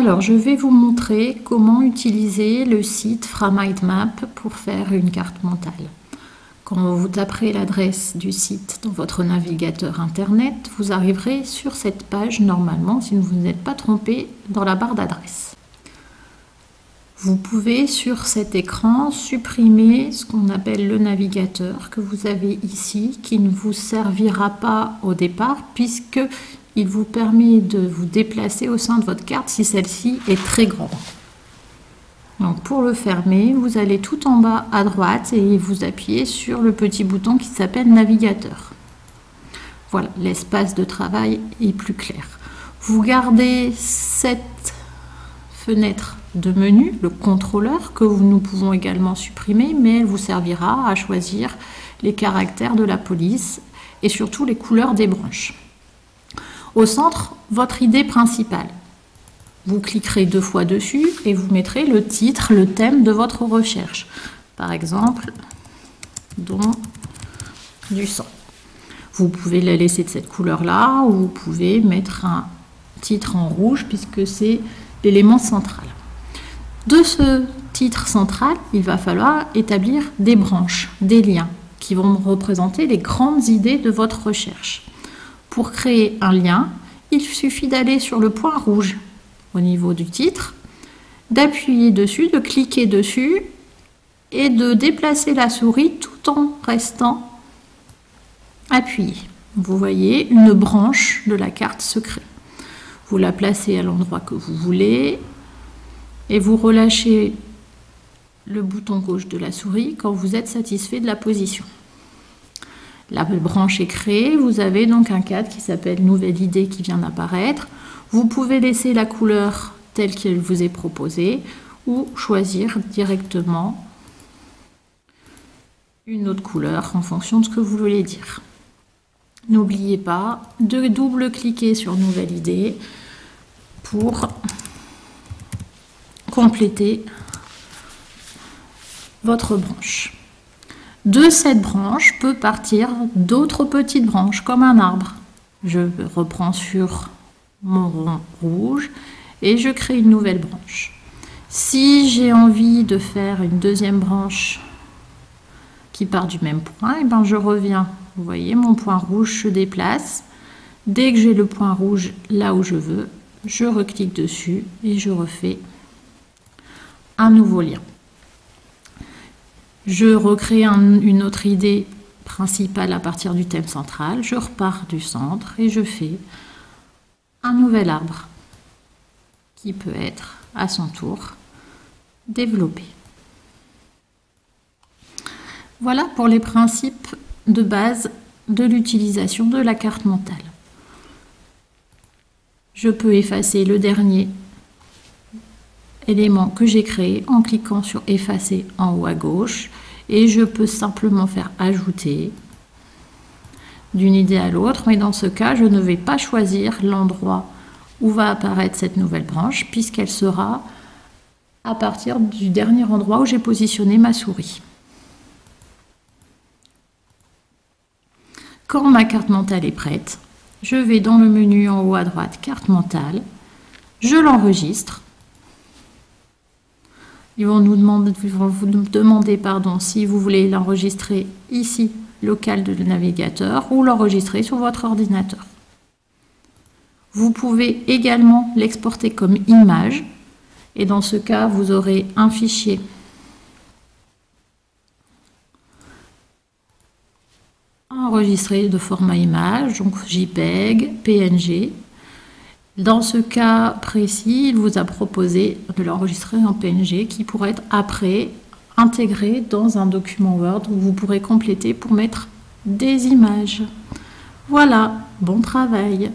Alors, je vais vous montrer comment utiliser le site Framindmap pour faire une carte mentale. Quand vous taperez l'adresse du site dans votre navigateur internet, vous arriverez sur cette page normalement si vous n'êtes pas trompé dans la barre d'adresse. Vous pouvez sur cet écran supprimer ce qu'on appelle le navigateur que vous avez ici, qui ne vous servira pas au départ puisque il vous permet de vous déplacer au sein de votre carte si celle-ci est très grande. Donc pour le fermer, vous allez tout en bas à droite et vous appuyez sur le petit bouton qui s'appelle navigateur. Voilà, l'espace de travail est plus clair. Vous gardez cette fenêtre de menu, le contrôleur, que nous pouvons également supprimer, mais elle vous servira à choisir les caractères de la police et surtout les couleurs des branches. Au centre, votre idée principale. Vous cliquerez 2 fois dessus et vous mettrez le titre, le thème de votre recherche. Par exemple, don du sang. Vous pouvez la laisser de cette couleur-là ou vous pouvez mettre un titre en rouge puisque c'est l'élément central. De ce titre central, il va falloir établir des branches, des liens qui vont représenter les grandes idées de votre recherche. Pour créer un lien, il suffit d'aller sur le point rouge au niveau du titre, d'appuyer dessus, de cliquer dessus et de déplacer la souris tout en restant appuyé. Vous voyez une branche de la carte se crée. Vous la placez à l'endroit que vous voulez et vous relâchez le bouton gauche de la souris quand vous êtes satisfait de la position. La branche est créée, vous avez donc un cadre qui s'appelle Nouvelle idée qui vient d'apparaître. Vous pouvez laisser la couleur telle qu'elle vous est proposée ou choisir directement une autre couleur en fonction de ce que vous voulez dire. N'oubliez pas de double-cliquer sur Nouvelle idée pour compléter votre branche. De cette branche peut partir d'autres petites branches comme un arbre. Je reprends sur mon rond rouge et je crée une nouvelle branche. Si j'ai envie de faire une deuxième branche qui part du même point, et ben je reviens. Vous voyez, mon point rouge se déplace. Dès que j'ai le point rouge là où je veux, je reclique dessus et je refais un nouveau lien. Je recrée une autre idée principale à partir du thème central. Je repars du centre et je fais un nouvel arbre qui peut être à son tour développé. Voilà pour les principes de base de l'utilisation de la carte mentale. Je peux effacer le dernier élément que j'ai créé en cliquant sur effacer en haut à gauche et je peux simplement faire ajouter d'une idée à l'autre, mais dans ce cas je ne vais pas choisir l'endroit où va apparaître cette nouvelle branche puisqu'elle sera à partir du dernier endroit où j'ai positionné ma souris. Quand ma carte mentale est prête, je vais dans le menu en haut à droite carte mentale, je l'enregistre. Ils vont vous demander si vous voulez l'enregistrer ici, local de navigateur, ou l'enregistrer sur votre ordinateur. Vous pouvez également l'exporter comme image, et dans ce cas, vous aurez un fichier enregistré de format image, donc JPEG, PNG. Dans ce cas précis, il vous a proposé de l'enregistrer en PNG qui pourrait être après intégré dans un document Word où vous pourrez compléter pour mettre des images. Voilà, bon travail!